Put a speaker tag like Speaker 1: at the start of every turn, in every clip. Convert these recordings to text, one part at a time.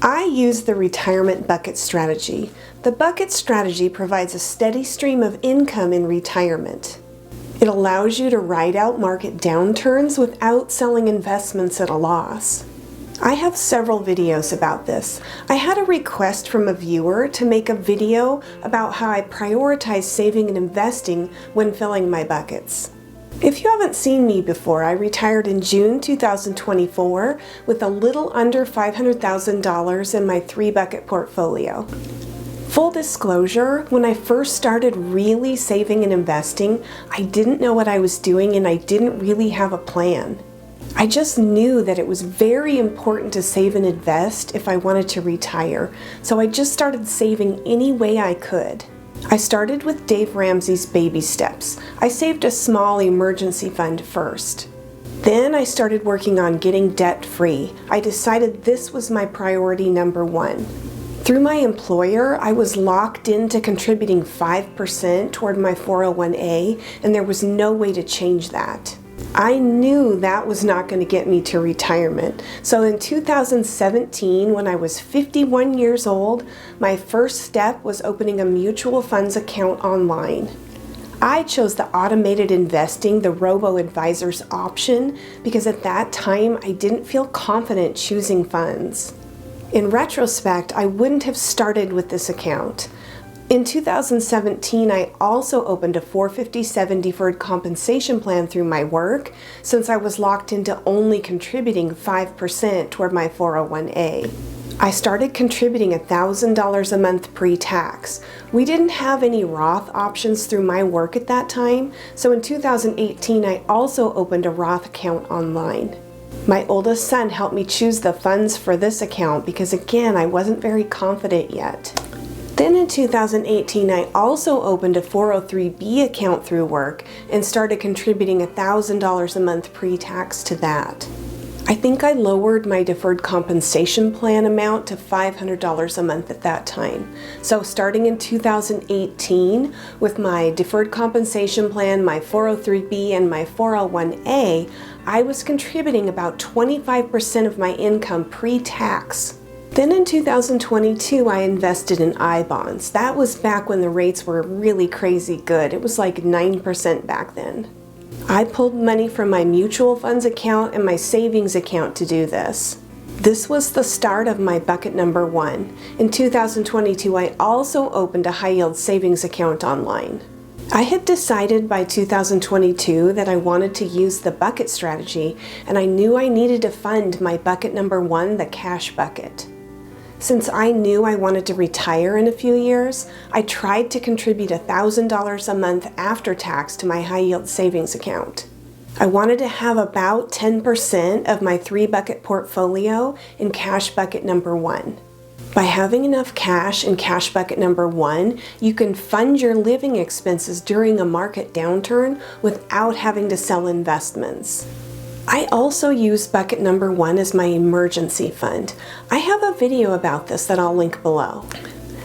Speaker 1: I use the retirement bucket strategy. The bucket strategy provides a steady stream of income in retirement. It allows you to ride out market downturns without selling investments at a loss. I have several videos about this. I had a request from a viewer to make a video about how I prioritize saving and investing when filling my buckets. If you haven't seen me before, I retired in June 2024 with a little under $500,000 in my 3-bucket portfolio. Full disclosure, when I first started really saving and investing, I didn't know what I was doing and I didn't really have a plan. I just knew that it was very important to save and invest if I wanted to retire, so I just started saving any way I could. I started with Dave Ramsey's baby steps. I saved a small emergency fund first. Then I started working on getting debt-free. I decided this was my priority number 1. Through my employer, I was locked into contributing 5% toward my 401a, and there was no way to change that. I knew that was not going to get me to retirement. So in 2017, when I was 51 years old, my first step was opening a mutual funds account online. I chose the automated investing, the robo-advisors option, because at that time I didn't feel confident choosing funds. In retrospect, I wouldn't have started with this account. In 2017, I also opened a 457 deferred compensation plan through my work, since I was locked into only contributing 5% toward my 401a. I started contributing $1,000 a month pre-tax. We didn't have any Roth options through my work at that time, so in 2018 I also opened a Roth account online. My oldest son helped me choose the funds for this account because, again, I wasn't very confident yet. Then in 2018, I also opened a 403b account through work and started contributing $1,000 a month pre-tax to that. I think I lowered my deferred compensation plan amount to $500 a month at that time. So starting in 2018, with my deferred compensation plan, my 403b, and my 401a, I was contributing about 25% of my income pre-tax. Then in 2022, I invested in I-bonds. That was back when the rates were really crazy good. It was like 9% back then. I pulled money from my mutual funds account and my savings account to do this. This was the start of my bucket number 1. In 2022, I also opened a high-yield savings account online. I had decided by 2022 that I wanted to use the bucket strategy, and I knew I needed to fund my bucket number 1, the cash bucket. Since I knew I wanted to retire in a few years, I tried to contribute $1,000 a month after tax to my high-yield savings account. I wanted to have about 10% of my 3-bucket portfolio in cash bucket number 1. By having enough cash in cash bucket number 1, you can fund your living expenses during a market downturn without having to sell investments. I also use bucket number 1 as my emergency fund. I have a video about this that I'll link below.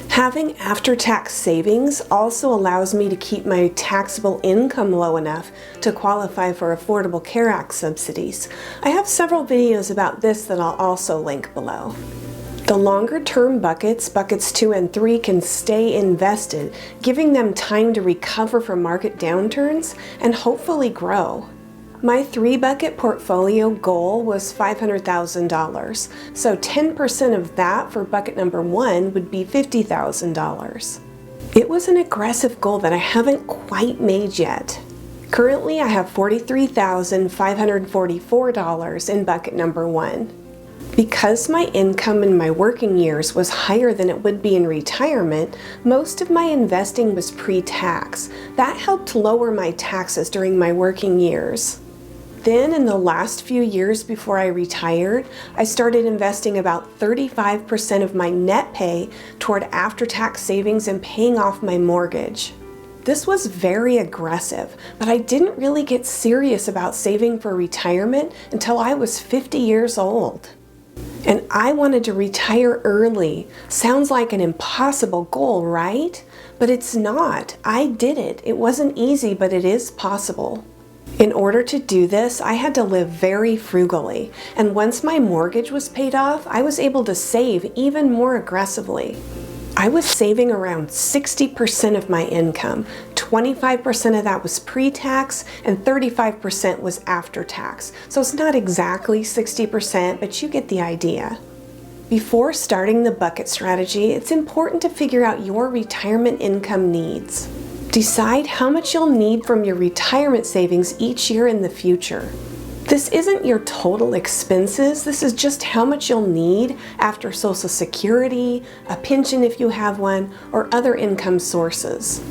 Speaker 1: Having after-tax savings also allows me to keep my taxable income low enough to qualify for Affordable Care Act subsidies. I have several videos about this that I'll also link below. The longer-term buckets, buckets 2 and 3, can stay invested, giving them time to recover from market downturns and hopefully grow. My 3-bucket portfolio goal was $500,000, so 10% of that for bucket number 1 would be $50,000. It was an aggressive goal that I haven't quite made yet. Currently, I have $43,544 in bucket number 1. Because my income in my working years was higher than it would be in retirement, most of my investing was pre-tax. That helped lower my taxes during my working years. Then in the last few years before I retired, I started investing about 35% of my net pay toward after-tax savings and paying off my mortgage. This was very aggressive, but I didn't really get serious about saving for retirement until I was 50 years old. And I wanted to retire early. Sounds like an impossible goal, right? But it's not. I did it. It wasn't easy, but it is possible. In order to do this, I had to live very frugally, and once my mortgage was paid off, I was able to save even more aggressively. I was saving around 60% of my income. 25% of that was pre-tax and 35% was after tax. So it's not exactly 60%, but you get the idea. Before starting the bucket strategy, it's important to figure out your retirement income needs. Decide how much you'll need from your retirement savings each year in the future. This isn't your total expenses, this is just how much you'll need after Social Security, a pension if you have one, or other income sources.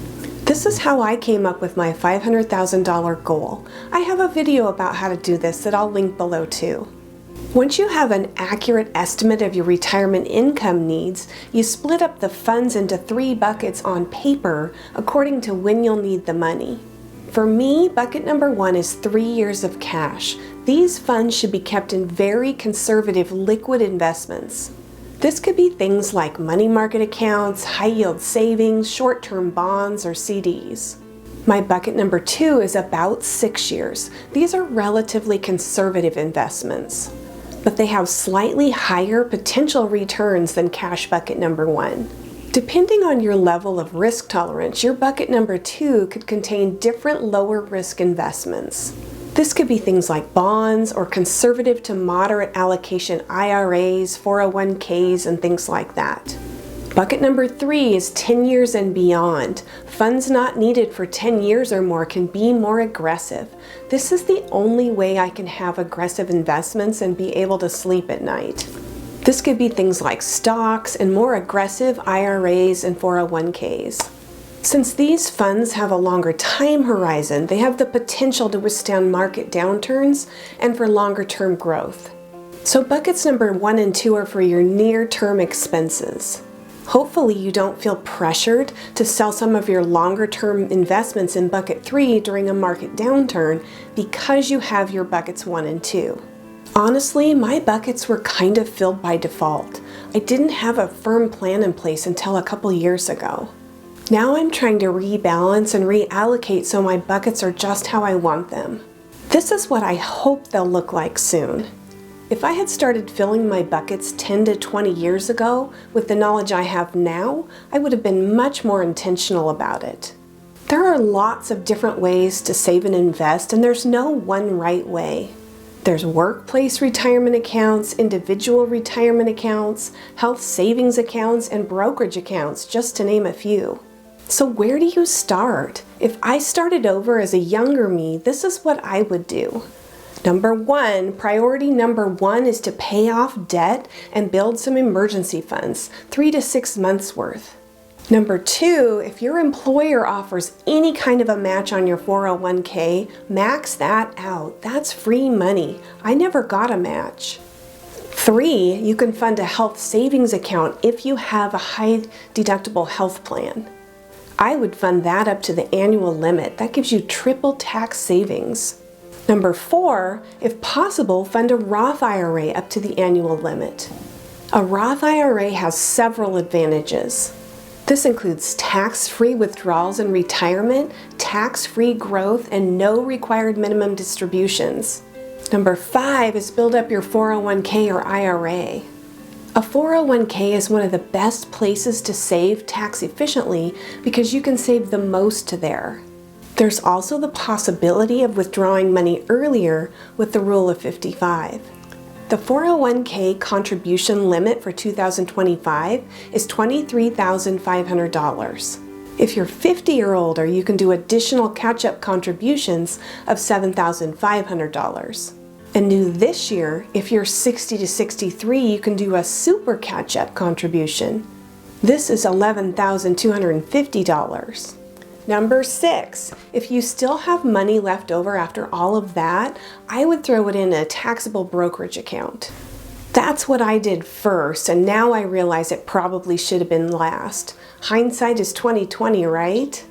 Speaker 1: This is how I came up with my $500,000 goal. I have a video about how to do this that I'll link below too. Once you have an accurate estimate of your retirement income needs, you split up the funds into 3 buckets on paper according to when you'll need the money. For me, bucket number 1 is 3 years of cash. These funds should be kept in very conservative liquid investments. This could be things like money market accounts, high-yield savings, short-term bonds, or CDs. My bucket number 2 is about 6 years. These are relatively conservative investments, but they have slightly higher potential returns than cash bucket number 1. Depending on your level of risk tolerance, your bucket number 2 could contain different lower risk investments. This could be things like bonds or conservative to moderate allocation IRAs, 401ks, and things like that. Bucket number 3 is 10 years and beyond. Funds not needed for 10 years or more can be more aggressive. This is the only way I can have aggressive investments and be able to sleep at night. This could be things like stocks and more aggressive IRAs and 401ks. Since these funds have a longer time horizon, they have the potential to withstand market downturns and for longer term growth. So buckets number 1 and 2 are for your near-term expenses. Hopefully you don't feel pressured to sell some of your longer-term investments in bucket 3 during a market downturn because you have your buckets 1 and 2. Honestly, my buckets were kind of filled by default. I didn't have a firm plan in place until a couple years ago. Now I'm trying to rebalance and reallocate so my buckets are just how I want them. This is what I hope they'll look like soon. If I had started filling my buckets 10 to 20 years ago with the knowledge I have now, I would have been much more intentional about it. There are lots of different ways to save and invest, and there's no one right way. There's workplace retirement accounts, individual retirement accounts, health savings accounts, and brokerage accounts, just to name a few. So where do you start? If I started over as a younger me, this is what I would do. Priority number one is to pay off debt and build some emergency funds, 3 to 6 months worth. Number 2, if your employer offers any kind of a match on your 401k, max that out. That's free money. I never got a match. 3, you can fund a health savings account if you have a high deductible health plan. I would fund that up to the annual limit. That gives you triple tax savings. Number 4, if possible, fund a Roth IRA up to the annual limit. A Roth IRA has several advantages. This includes tax-free withdrawals in retirement, tax-free growth, and no required minimum distributions. Number 5 is build up your 401k or IRA. A 401k is one of the best places to save tax efficiently because you can save the most there. There's also the possibility of withdrawing money earlier with the Rule of 55. The 401k contribution limit for 2025 is $23,500. If you're 50 or older, you can do additional catch-up contributions of $7,500. And new this year, if you're 60 to 63, you can do a super catch-up contribution. This is $11,250. Number 6, if you still have money left over after all of that, I would throw it in a taxable brokerage account. That's what I did first, and now I realize it probably should have been last. Hindsight is 20/20, right?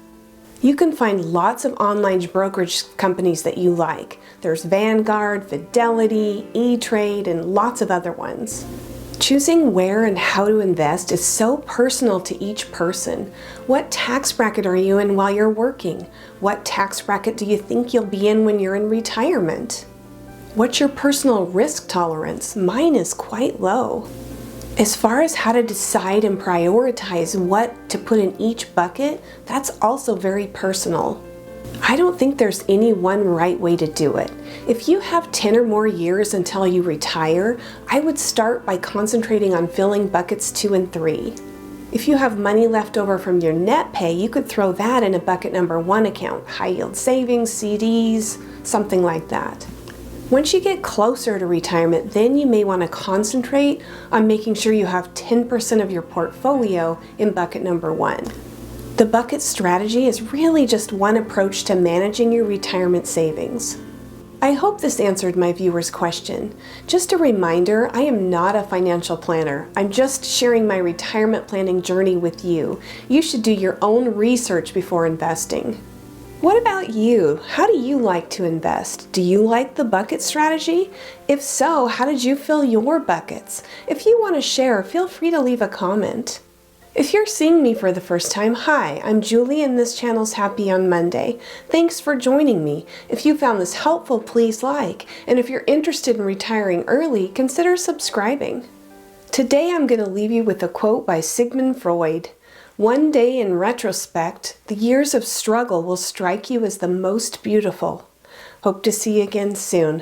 Speaker 1: You can find lots of online brokerage companies that you like. There's Vanguard, Fidelity, E-Trade, and lots of other ones. Choosing where and how to invest is so personal to each person. What tax bracket are you in while you're working? What tax bracket do you think you'll be in when you're in retirement? What's your personal risk tolerance? Mine is quite low. As far as how to decide and prioritize what to put in each bucket, that's also very personal. I don't think there's any one right way to do it. If you have 10 or more years until you retire, I would start by concentrating on filling buckets 2 and 3. If you have money left over from your net pay, you could throw that in a bucket number 1 account, high yield savings, CDs, something like that. Once you get closer to retirement, then you may want to concentrate on making sure you have 10% of your portfolio in bucket number 1. The bucket strategy is really just one approach to managing your retirement savings. I hope this answered my viewer's question. Just a reminder, I am not a financial planner. I'm just sharing my retirement planning journey with you. You should do your own research before investing. What about you? How do you like to invest? Do you like the bucket strategy? If so, how did you fill your buckets? If you want to share, feel free to leave a comment. If you're seeing me for the first time, hi, I'm Julie and this channel's Happy on Monday. Thanks for joining me. If you found this helpful, please like. And if you're interested in retiring early, consider subscribing. Today I'm going to leave you with a quote by Sigmund Freud. One day in retrospect, the years of struggle will strike you as the most beautiful. Hope to see you again soon.